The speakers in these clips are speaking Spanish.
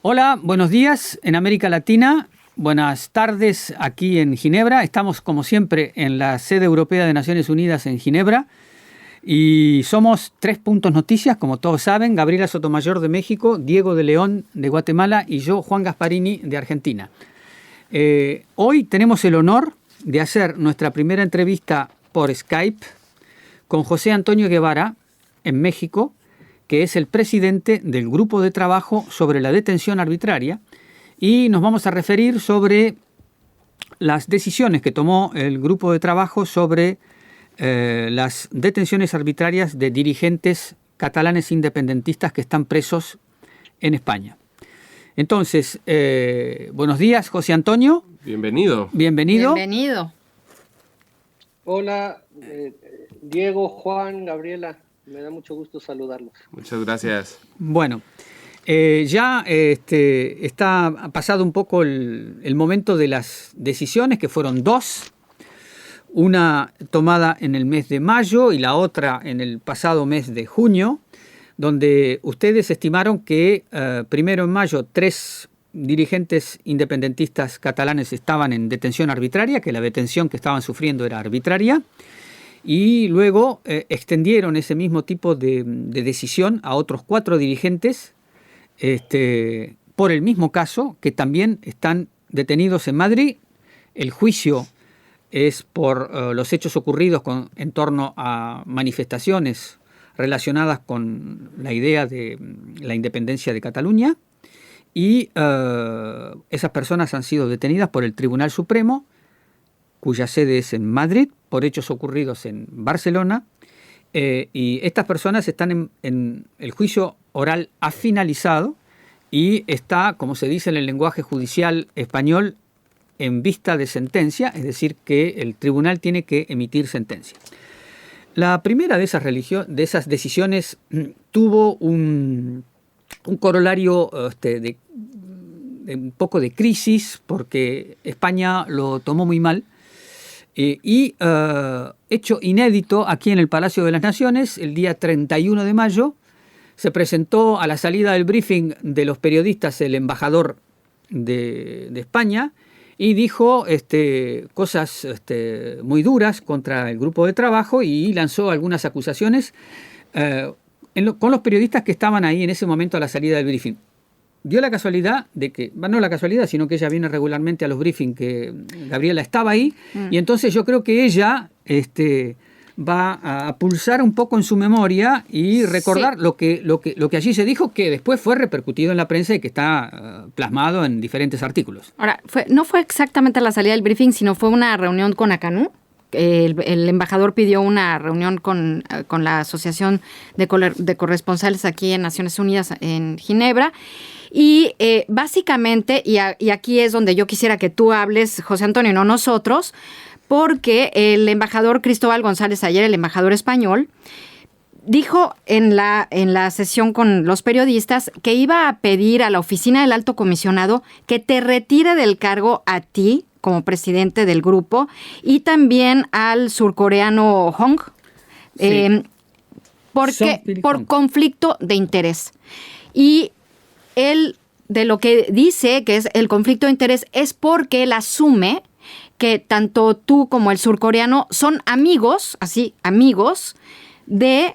Hola, buenos días en América Latina, buenas tardes aquí en Ginebra. Estamos como siempre en la sede europea de Naciones Unidas en Ginebra y somos 3 Puntos Noticias, como todos saben, Gabriela Sotomayor de México, Diego de León de Guatemala y yo, Juan Gasparini de Argentina. Hoy tenemos el honor de hacer nuestra primera entrevista por Skype con José Antonio Guevara en México, que es el presidente del Grupo de Trabajo sobre la Detención Arbitraria, y nos vamos a referir sobre las decisiones que tomó el Grupo de Trabajo sobre las detenciones arbitrarias de dirigentes catalanes independentistas que están presos en España. Entonces, buenos días, José Antonio. Bienvenido. Bienvenido. Bienvenido. Hola, Diego, Juan, Gabriela. Me da mucho gusto saludarlos. Muchas gracias. Bueno, ya está pasado un poco el momento de las decisiones, que fueron 2. Una tomada en el mes de mayo y la otra en el pasado mes de junio, donde ustedes estimaron que primero en mayo 3 dirigentes independentistas catalanes estaban en detención arbitraria, que la detención que estaban sufriendo era arbitraria. Y luego extendieron ese mismo tipo de decisión a otros 4 dirigentes por el mismo caso, que también están detenidos en Madrid. El juicio es por los hechos ocurridos en torno a manifestaciones relacionadas con la idea de la independencia de Cataluña. Y esas personas han sido detenidas por el Tribunal Supremo, cuya sede es en Madrid, por hechos ocurridos en Barcelona, y estas personas están en el juicio oral ha finalizado y está, como se dice en el lenguaje judicial español, en vista de sentencia, es decir, que el tribunal tiene que emitir sentencia. La primera de esas decisiones tuvo un corolario de un poco de crisis, porque España lo tomó muy mal. Hecho inédito, aquí en el Palacio de las Naciones, el día 31 de mayo, se presentó a la salida del briefing de los periodistas el embajador de España y dijo cosas muy duras contra el grupo de trabajo y lanzó algunas acusaciones con los periodistas que estaban ahí en ese momento a la salida del briefing. Dio la casualidad de que, no la casualidad, sino que ella viene regularmente a los briefings, que Gabriela estaba ahí, y entonces yo creo que ella va a pulsar un poco en su memoria y recordar sí. lo que allí se dijo, que después fue repercutido en la prensa y que está plasmado en diferentes artículos. Ahora, no fue exactamente la salida del briefing, sino fue una reunión con ACANU. El embajador pidió una reunión con la Asociación de Corresponsales aquí en Naciones Unidas en Ginebra. Y básicamente, y aquí es donde yo quisiera que tú hables, José Antonio, no nosotros, porque el embajador Cristóbal González Ayer, el embajador español, dijo en la sesión con los periodistas que iba a pedir a la oficina del Alto Comisionado que te retire del cargo a ti, como presidente del grupo, y también al surcoreano Hong, sí. Por conflicto de interés. Y él, de lo que dice que es el conflicto de interés, es porque él asume que tanto tú como el surcoreano son amigos de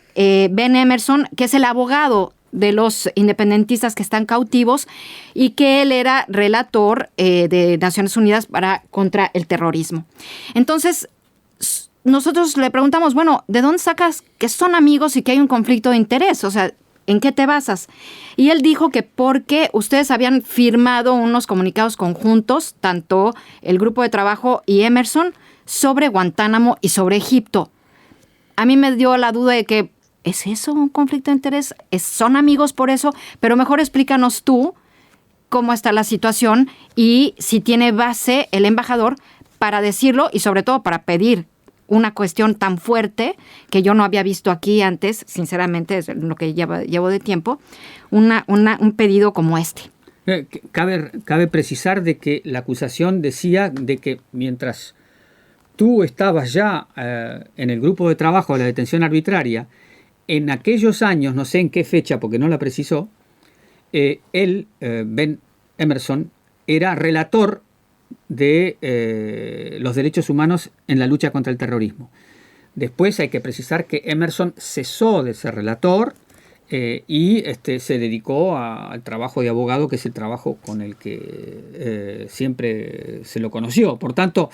Ben Emmerson, que es el abogado de los independentistas que están cautivos y que él era relator de Naciones Unidas contra el terrorismo. Entonces, nosotros le preguntamos, bueno, ¿de dónde sacas que son amigos y que hay un conflicto de interés? O sea, ¿en qué te basas? Y él dijo que porque ustedes habían firmado unos comunicados conjuntos, tanto el Grupo de Trabajo y Emmerson, sobre Guantánamo y sobre Egipto. A mí me dio la duda de que, ¿es eso un conflicto de interés? ¿Son amigos por eso? Pero mejor explícanos tú cómo está la situación y si tiene base el embajador para decirlo y sobre todo para pedir una cuestión tan fuerte que yo no había visto aquí antes, sinceramente, es lo que llevo de tiempo, un pedido como este. Cabe precisar de que la acusación decía de que mientras tú estabas ya en el grupo de trabajo de la detención arbitraria, en aquellos años, no sé en qué fecha porque no la precisó, Ben Emerson, era relator de los derechos humanos en la lucha contra el terrorismo. Después hay que precisar que Emerson cesó de ser relator y se dedicó al trabajo de abogado, que es el trabajo con el que siempre se lo conoció. Por tanto,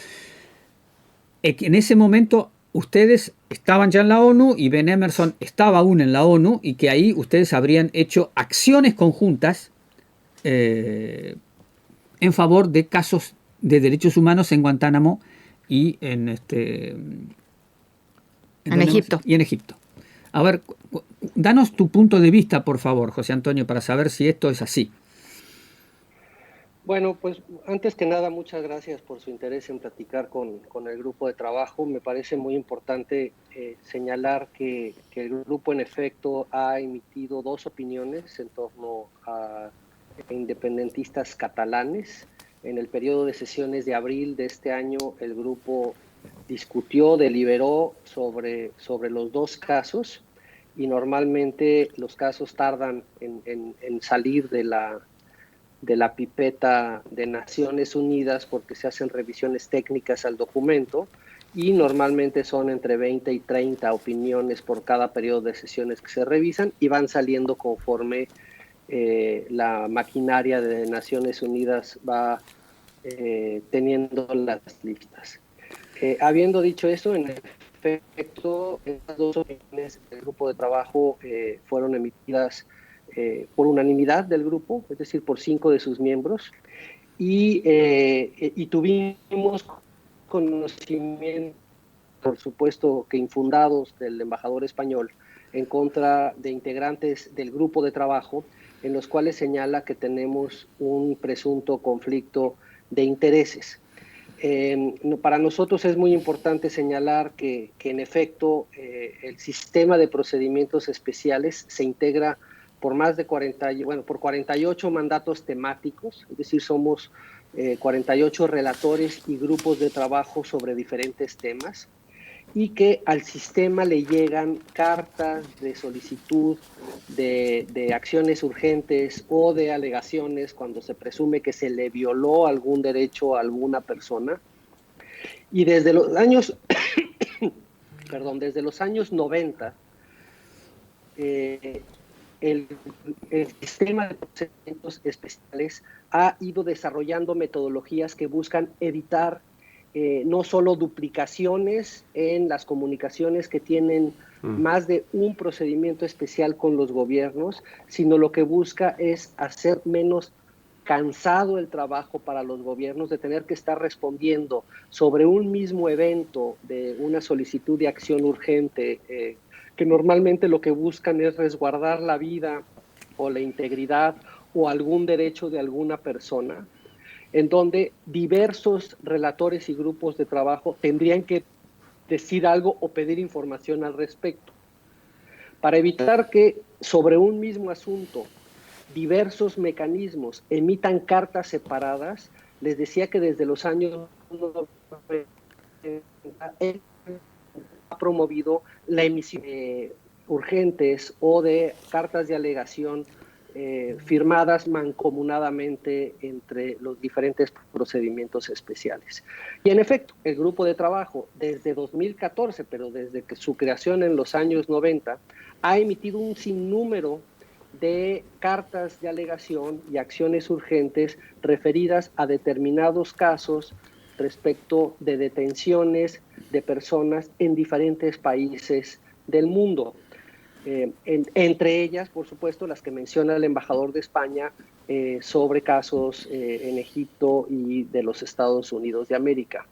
en ese momento ustedes estaban ya en la ONU y Ben Emerson estaba aún en la ONU, y que ahí ustedes habrían hecho acciones conjuntas en favor de casos de derechos humanos en Guantánamo y en Egipto. Y en Egipto. A ver, danos tu punto de vista, por favor, José Antonio, para saber si esto es así. Bueno, pues antes que nada, muchas gracias por su interés en platicar con el grupo de trabajo. Me parece muy importante señalar que el grupo en efecto ha emitido 2 opiniones en torno a independentistas catalanes. En el periodo de sesiones de abril de este año, el grupo discutió, deliberó sobre los 2 casos, y normalmente los casos tardan en salir de la pipeta de Naciones Unidas porque se hacen revisiones técnicas al documento, y normalmente son entre 20 y 30 opiniones por cada periodo de sesiones que se revisan, y van saliendo conforme la maquinaria de Naciones Unidas va teniendo las listas. Habiendo dicho eso, en efecto, estas 2 opiniones del grupo de trabajo fueron emitidas por unanimidad del grupo, es decir, por 5 de sus miembros, y tuvimos conocimiento, por supuesto que infundados, del embajador español en contra de integrantes del grupo de trabajo, en los cuales señala que tenemos un presunto conflicto de intereses. Para nosotros es muy importante señalar que en efecto el sistema de procedimientos especiales se integra por por 48 mandatos temáticos, es decir, somos 48 relatores y grupos de trabajo sobre diferentes temas, y que al sistema le llegan cartas de solicitud de acciones urgentes o de alegaciones cuando se presume que se le violó algún derecho a alguna persona. Y desde los años, desde los años 90, el sistema de procedimientos especiales ha ido desarrollando metodologías que buscan evitar no solo duplicaciones en las comunicaciones que tienen más de un procedimiento especial con los gobiernos, sino lo que busca es hacer menos cansado el trabajo para los gobiernos de tener que estar respondiendo sobre un mismo evento de una solicitud de acción urgente, que normalmente lo que buscan es resguardar la vida o la integridad o algún derecho de alguna persona, en donde diversos relatores y grupos de trabajo tendrían que decir algo o pedir información al respecto. Para evitar que sobre un mismo asunto diversos mecanismos emitan cartas separadas, les decía que desde los años 90 ha promovido la emisión de urgentes o de cartas de alegación firmadas mancomunadamente entre los diferentes procedimientos especiales. Y en efecto, el grupo de trabajo desde 2014, pero desde que su creación en los años 90, ha emitido un sinnúmero de cartas de alegación y acciones urgentes referidas a determinados casos respecto de detenciones de personas en diferentes países del mundo. Entre ellas, por supuesto, las que menciona el embajador de España sobre casos en Egipto y de los Estados Unidos de América.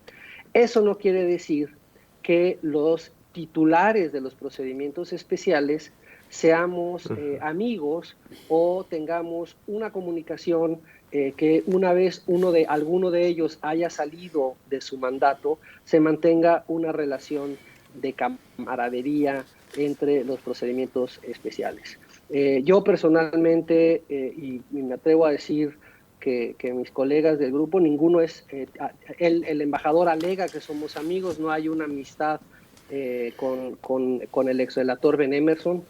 Eso no quiere decir que los titulares de los procedimientos especiales seamos amigos o tengamos una comunicación que una vez alguno de ellos haya salido de su mandato, se mantenga una relación de camaradería entre los procedimientos especiales. Yo personalmente, y me atrevo a decir que mis colegas del grupo, ninguno es, el embajador alega que somos amigos, no hay una amistad con el exrelator Ben Emerson.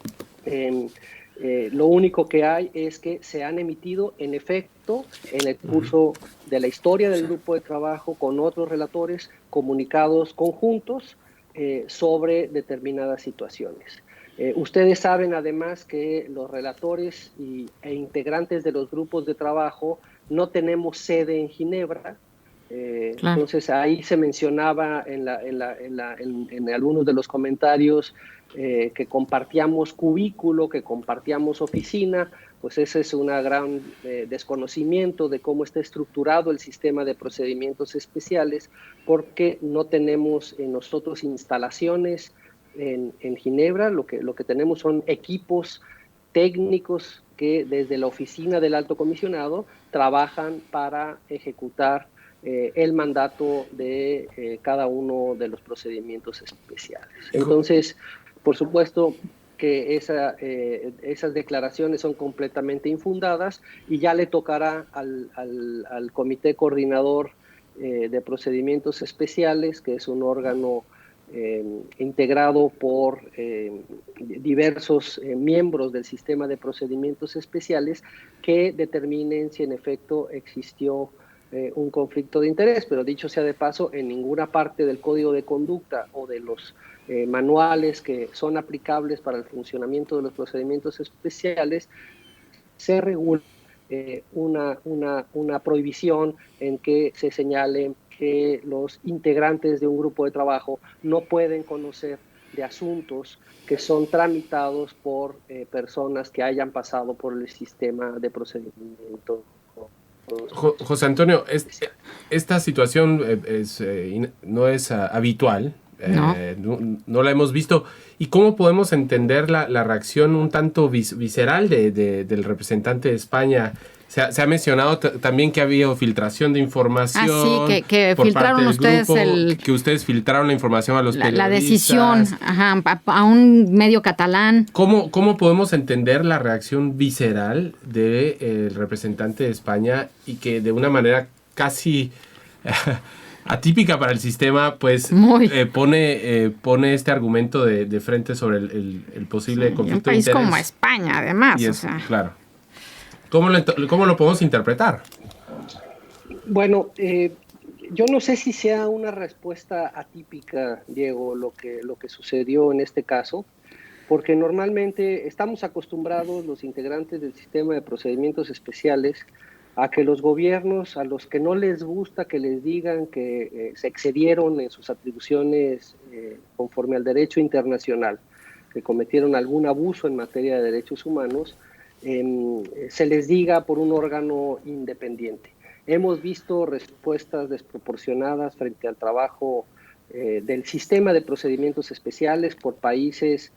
Lo único que hay es que se han emitido, en efecto, en el curso de la historia del grupo de trabajo con otros relatores, comunicados conjuntos sobre determinadas situaciones. Ustedes saben además que los relatores e integrantes de los grupos de trabajo no tenemos sede en Ginebra. Claro. Entonces ahí se mencionaba en algunos de los comentarios que compartíamos cubículo, que compartíamos oficina. Pues ese es un gran desconocimiento de cómo está estructurado el sistema de procedimientos especiales, porque no tenemos nosotros instalaciones en Ginebra. Lo que tenemos son equipos técnicos que desde la oficina del Alto Comisionado trabajan para ejecutar el mandato de cada uno de los procedimientos especiales. Entonces, por supuesto que esas declaraciones son completamente infundadas y ya le tocará al Comité Coordinador de Procedimientos Especiales, que es un órgano integrado por diversos miembros del sistema de procedimientos especiales, que determinen si en efecto existió un conflicto de interés. Pero dicho sea de paso, en ninguna parte del Código de Conducta o de los manuales que son aplicables para el funcionamiento de los procedimientos especiales se regula una prohibición en que se señale que los integrantes de un grupo de trabajo no pueden conocer de asuntos que son tramitados por personas que hayan pasado por el sistema de procedimiento. José Antonio, esta situación no es habitual, no la hemos visto. ¿Y cómo podemos entender la reacción un tanto visceral del representante de España? Se ha mencionado también que ha habido filtración de información. Sí, que por filtraron parte del ustedes grupo, que ustedes filtraron la información a los periodistas. La decisión a un medio catalán. ¿Cómo podemos entender la reacción visceral del representante de España y que de una manera casi atípica para el sistema, pues pone este argumento de frente sobre el posible conflicto de interés? Un país como España, además. Claro. ¿Cómo lo podemos interpretar? Bueno, yo no sé si sea una respuesta atípica, Diego, lo que sucedió en este caso, porque normalmente estamos acostumbrados los integrantes del sistema de procedimientos especiales a que los gobiernos, a los que no les gusta que les digan que se excedieron en sus atribuciones conforme al derecho internacional, que cometieron algún abuso en materia de derechos humanos, se les diga por un órgano independiente. Hemos visto respuestas desproporcionadas frente al trabajo del sistema de procedimientos especiales por países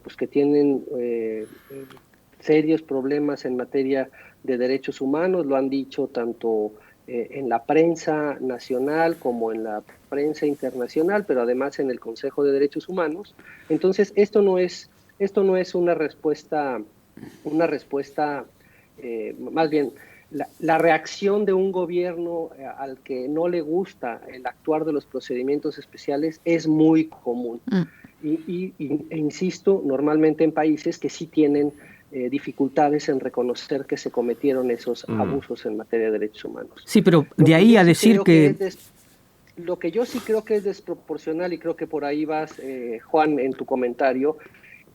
pues que tienen serios problemas en materia de derechos humanos. Lo han dicho tanto en la prensa nacional como en la prensa internacional, pero además en el Consejo de Derechos Humanos. Entonces, esto no es una respuesta, más bien, la reacción de un gobierno al que no le gusta el actuar de los procedimientos especiales es muy común. E insisto, normalmente en países que sí tienen dificultades en reconocer que se cometieron esos abusos en materia de derechos humanos. Sí, pero de ahí a decir que... Lo que yo sí creo que es desproporcional, y creo que por ahí vas, Juan, en tu comentario,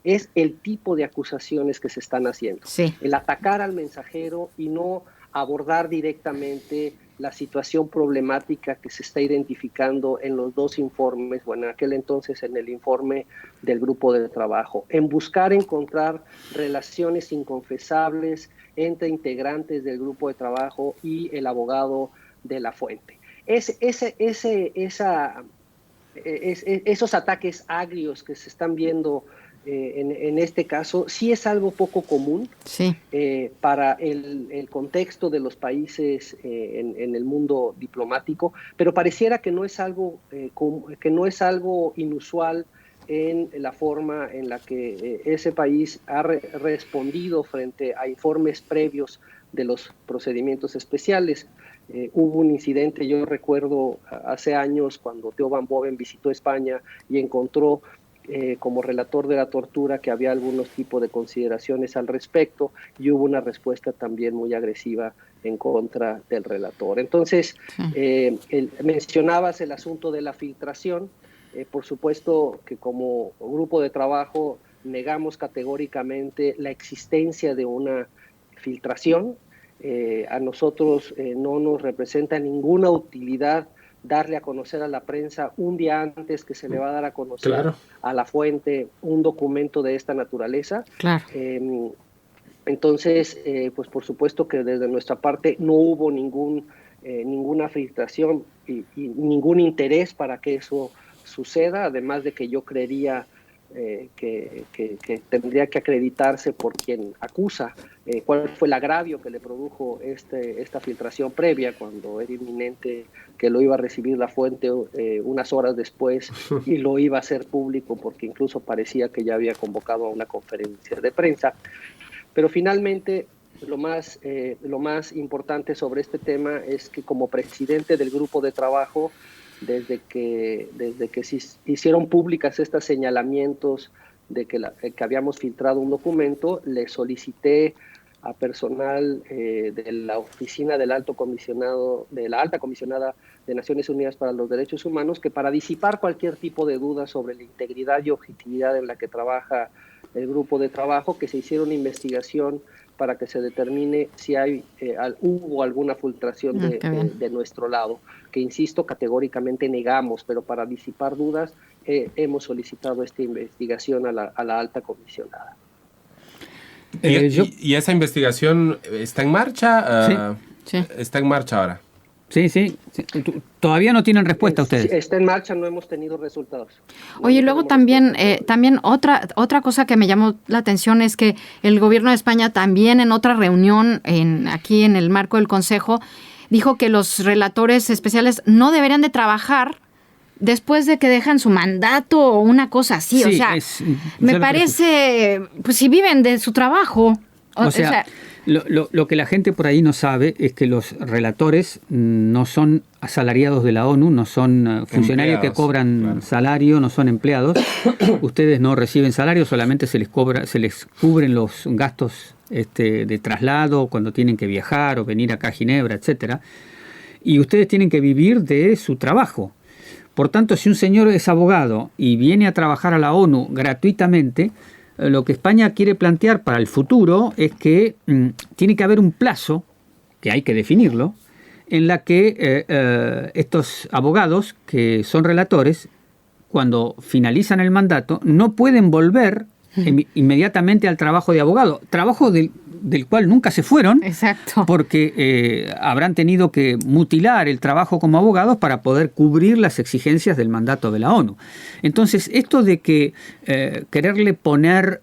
es el tipo de acusaciones que se están haciendo. Sí. El atacar al mensajero y no abordar directamente la situación problemática que se está identificando en los dos informes, bueno, en aquel entonces en el informe del grupo de trabajo, en buscar encontrar relaciones inconfesables entre integrantes del grupo de trabajo y el abogado de la fuente. Esos ataques agrios que se están viendo en este caso, sí es algo poco común. Sí. Para el contexto de los países en el mundo diplomático, pero pareciera que no es algo inusual en la forma en la que ese país ha respondido frente a informes previos de los procedimientos especiales. Hubo un incidente, yo recuerdo hace años, cuando Theo Van Boven visitó España y encontró como relator de la tortura que había algunos tipos de consideraciones al respecto y hubo una respuesta también muy agresiva en contra del relator. Entonces, mencionabas el asunto de la filtración. Por supuesto que como grupo de trabajo negamos categóricamente la existencia de una filtración. A nosotros no nos representa ninguna utilidad darle a conocer a la prensa un día antes que se le va a dar a conocer a la fuente un documento de esta naturaleza. Claro. Entonces, pues por supuesto que desde nuestra parte no hubo ninguna filtración y ningún interés para que eso suceda, además de que yo creería que tendría que acreditarse por quien acusa cuál fue el agravio que le produjo esta filtración previa, cuando era inminente que lo iba a recibir la fuente unas horas después y lo iba a hacer público porque incluso parecía que ya había convocado a una conferencia de prensa. Pero finalmente lo más importante sobre este tema es que como presidente del grupo de trabajo, desde que se hicieron públicas estos señalamientos de que habíamos filtrado un documento, le solicité a personal de la oficina del alta comisionada de Naciones Unidas para los Derechos Humanos que para disipar cualquier tipo de duda sobre la integridad y objetividad en la que trabaja el grupo de trabajo, que se hiciera una investigación para que se determine si hubo alguna filtración de nuestro lado, que insisto, categóricamente negamos, pero para disipar dudas hemos solicitado esta investigación a la alta comisionada. ¿Y esa investigación está en marcha? Sí. ¿Está en marcha ahora? Sí. Todavía no tienen respuesta ustedes. Está en marcha, no hemos tenido resultados. Oye, luego también otra cosa que me llamó la atención es que el gobierno de España también en otra reunión aquí en el marco del Consejo dijo que los relatores especiales no deberían de trabajar después de que dejan su mandato o una cosa así. Sí, o sea, me parece, pues si viven de su trabajo. O sea, lo que la gente por ahí no sabe es que los relatores no son asalariados de la ONU, no son funcionarios que cobran salario, no son empleados. Ustedes no reciben salario, solamente se les cubren los gastos de traslado cuando tienen que viajar o venir acá a Ginebra, etcétera. Y ustedes tienen que vivir de su trabajo. Por tanto, si un señor es abogado y viene a trabajar a la ONU gratuitamente, lo que España quiere plantear para el futuro es que tiene que haber un plazo, que hay que definirlo, en la que estos abogados, que son relatores, cuando finalizan el mandato, no pueden volver inmediatamente al trabajo de abogado, trabajo del cual nunca se fueron. Exacto. Porque habrán tenido que mutilar el trabajo como abogados para poder cubrir las exigencias del mandato de la ONU. Entonces, esto de que quererle poner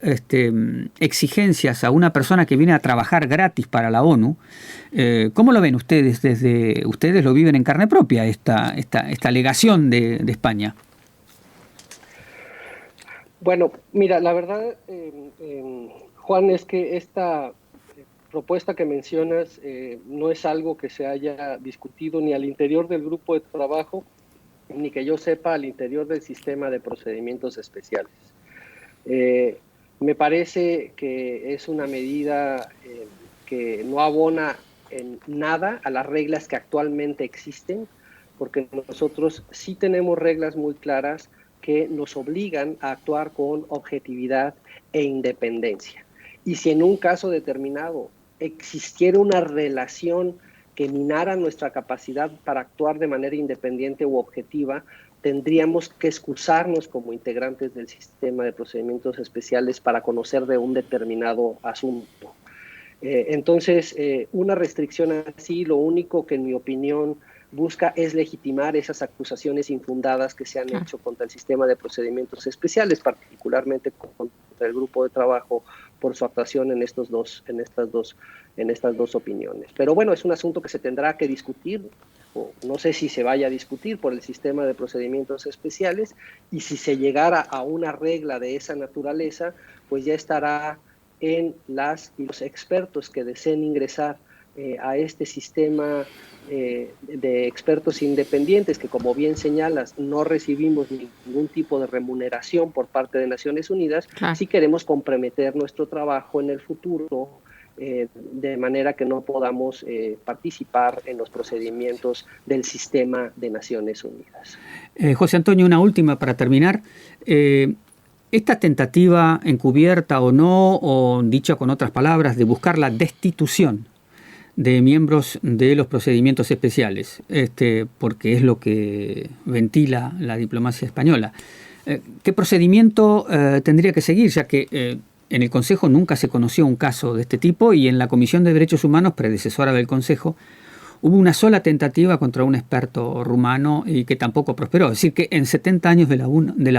exigencias a una persona que viene a trabajar gratis para la ONU, ¿cómo lo ven ustedes? Ustedes lo viven en carne propia, esta alegación de España. Bueno, mira, la verdad, Juan, es que esta propuesta que mencionas no es algo que se haya discutido ni al interior del grupo de trabajo, ni que yo sepa al interior del sistema de procedimientos especiales. Me parece que es una medida que no abona en nada a las reglas que actualmente existen, porque nosotros sí tenemos reglas muy claras que nos obligan a actuar con objetividad e independencia. Y si en un caso determinado existiera una relación que minara nuestra capacidad para actuar de manera independiente u objetiva, tendríamos que excusarnos como integrantes del sistema de procedimientos especiales para conocer de un determinado asunto. Entonces, una restricción así, lo único que en mi opinión busca es legitimar esas acusaciones infundadas que se han hecho contra el sistema de procedimientos especiales, particularmente contra el grupo de trabajo por su actuación en estas dos opiniones. Pero bueno, es un asunto que se tendrá que discutir, o no sé si se vaya a discutir por el sistema de procedimientos especiales, y si se llegara a una regla de esa naturaleza, pues ya estará en los expertos que deseen ingresar a este sistema de expertos independientes que, como bien señalas, no recibimos ningún tipo de remuneración por parte de Naciones Unidas, claro, si queremos comprometer nuestro trabajo en el futuro de manera que no podamos participar en los procedimientos del sistema de Naciones Unidas. José Antonio, una última para terminar. Esta tentativa encubierta o no, o dicha con otras palabras, de buscar la destitución de miembros de los procedimientos especiales, porque es lo que ventila la diplomacia española. ¿Qué procedimiento tendría que seguir, ya que en el Consejo nunca se conoció un caso de este tipo y en la Comisión de Derechos Humanos, predecesora del Consejo, hubo una sola tentativa contra un experto rumano y que tampoco prosperó? Es decir, que en 70 años de la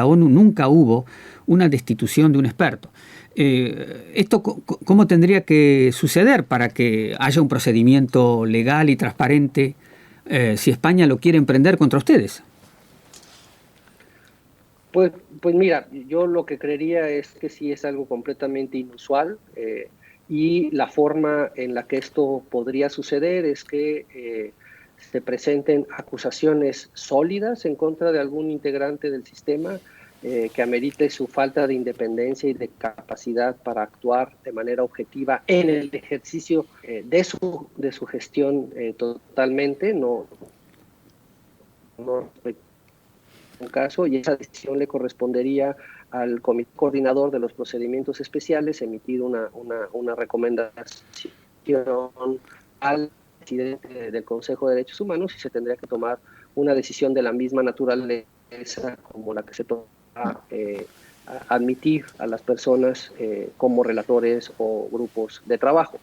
ONU nunca hubo una destitución de un experto. ¿Esto cómo tendría que suceder para que haya un procedimiento legal y transparente si España lo quiere emprender contra ustedes? Pues mira, yo lo que creería es que sí es algo completamente inusual y la forma en la que esto podría suceder es que se presenten acusaciones sólidas en contra de algún integrante del sistema que amerite su falta de independencia y de capacidad para actuar de manera objetiva en el ejercicio de su gestión totalmente, no un caso, y esa decisión le correspondería al Comité Coordinador de los Procedimientos Especiales emitir una recomendación al presidente del Consejo de Derechos Humanos y se tendría que tomar una decisión de la misma naturaleza como la que se toma admitir a las personas como relatores o grupos de trabajo.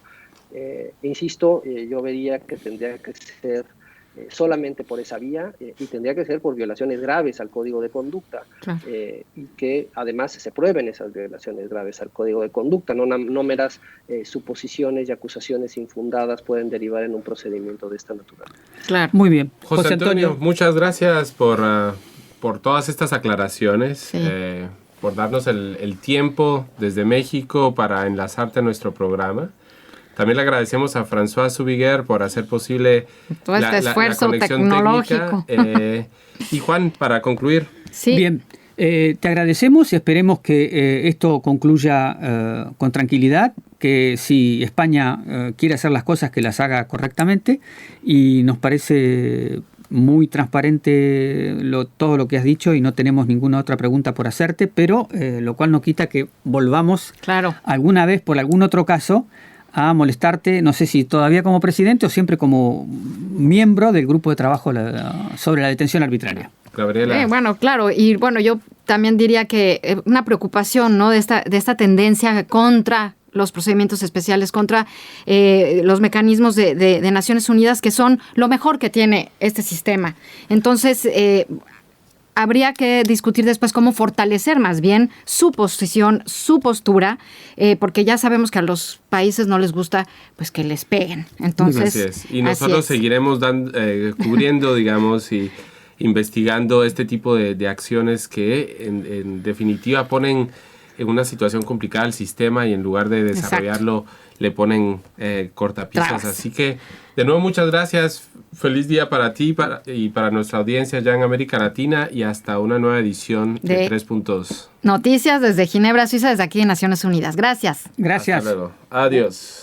Insisto, yo vería que tendría que ser solamente por esa vía y tendría que ser por violaciones graves al Código de Conducta, claro, y que además se prueben esas violaciones graves al Código de Conducta, no meras suposiciones y acusaciones infundadas pueden derivar en un procedimiento de esta naturaleza. Claro. Muy bien. José Antonio, muchas gracias por todas estas aclaraciones, sí, por darnos el tiempo desde México para enlazarte a nuestro programa. También le agradecemos a François Zubiguer por hacer posible todo este esfuerzo la conexión tecnológico. Y Juan, para concluir. Sí. Bien, te agradecemos y esperemos que esto concluya con tranquilidad, que si España quiere hacer las cosas, que las haga correctamente, y nos parece muy transparente todo lo que has dicho y no tenemos ninguna otra pregunta por hacerte, pero lo cual no quita que volvamos, claro, alguna vez por algún otro caso a molestarte, no sé si todavía como presidente o siempre como miembro del grupo de trabajo sobre la detención arbitraria. Gabriela. Bueno, claro, y bueno, yo también diría que una preocupación, ¿no?, de esta tendencia contra los procedimientos especiales, contra los mecanismos de Naciones Unidas, que son lo mejor que tiene este sistema. Entonces, habría que discutir después cómo fortalecer más bien su posición, su postura, porque ya sabemos que a los países no les gusta pues que les peguen. Entonces, así es. Y nosotros seguiremos cubriendo, digamos, y investigando este tipo de acciones que en definitiva ponen en una situación complicada al sistema y en lugar de desarrollarlo, exacto, le ponen cortapisas. Trabas. Así que, de nuevo, muchas gracias. Feliz día para ti y para nuestra audiencia ya en América Latina y hasta una nueva edición de 3 Puntos. Noticias desde Ginebra, Suiza, desde aquí en Naciones Unidas. Gracias. Gracias. Hasta luego. Adiós.